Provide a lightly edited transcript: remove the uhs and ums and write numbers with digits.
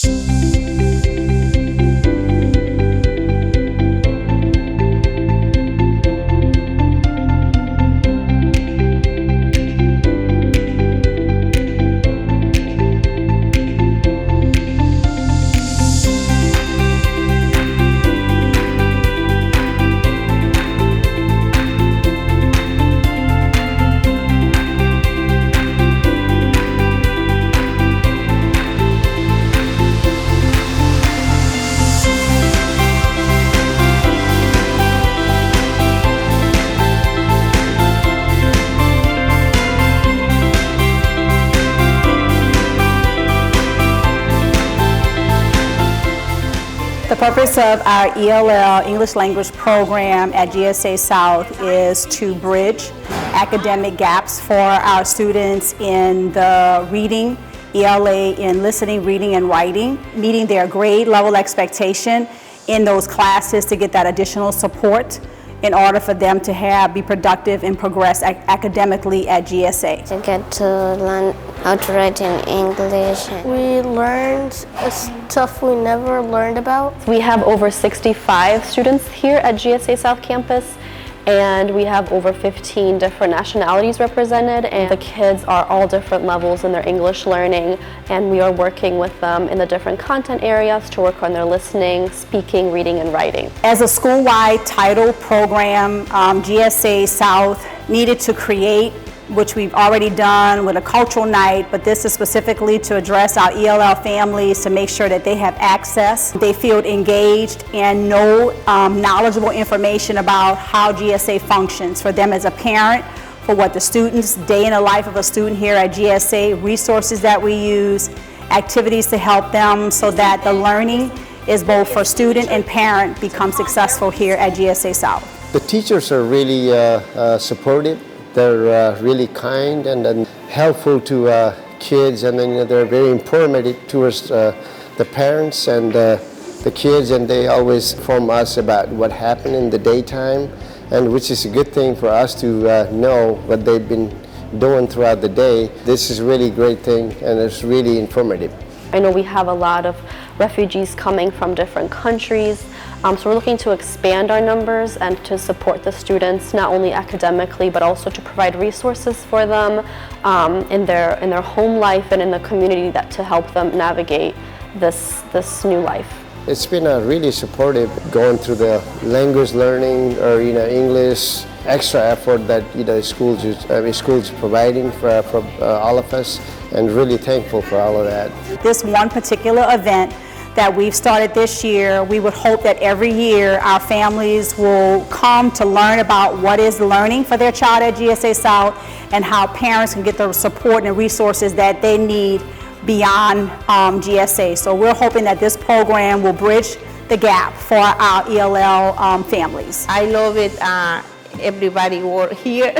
The purpose of our ELL English Language Program at GSA South is to bridge academic gaps for our students in the reading, ELA in listening, reading, and writing, meeting their grade level expectation in those classes to get that additional support in order for them to be productive and progress academically at GSA. To get to learn how to write in English. We learned stuff we never learned about. We have over 65 students here at GSA South Campus, and we have over 15 different nationalities represented, and the kids are all different levels in their English learning, and we are working with them in the different content areas to work on their listening, speaking, reading, and writing. As a school-wide title program, GSA South needed to create, which we've already done with a cultural night, but this is specifically to address our ELL families to make sure that they have access, they feel engaged, and know knowledgeable information about how GSA functions for them as a parent, for what the students, day in the life of a student here at GSA, resources that we use, activities to help them so that the learning is both for student and parent become successful here at GSA South. The teachers are really supportive. They're really kind and helpful to kids, and then they're very informative towards the parents and the kids, and they always inform us about what happened in the daytime, and which is a good thing for us to know what they've been doing throughout the day. This is a really great thing, and it's really informative. I know we have a lot of refugees coming from different countries, so we're looking to expand our numbers and to support the students not only academically but also to provide resources for them in their home life and in the community to help them navigate this new life. It's been really supportive going through the language learning or English extra effort that schools providing for all of us, and really thankful for all of that. This one particular event that we've started this year, we would hope that every year our families will come to learn about what is learning for their child at GSA South and how parents can get the support and resources that they need beyond GSA. So we're hoping that this program will bridge the gap for our ELL families. I love it. Everybody work here.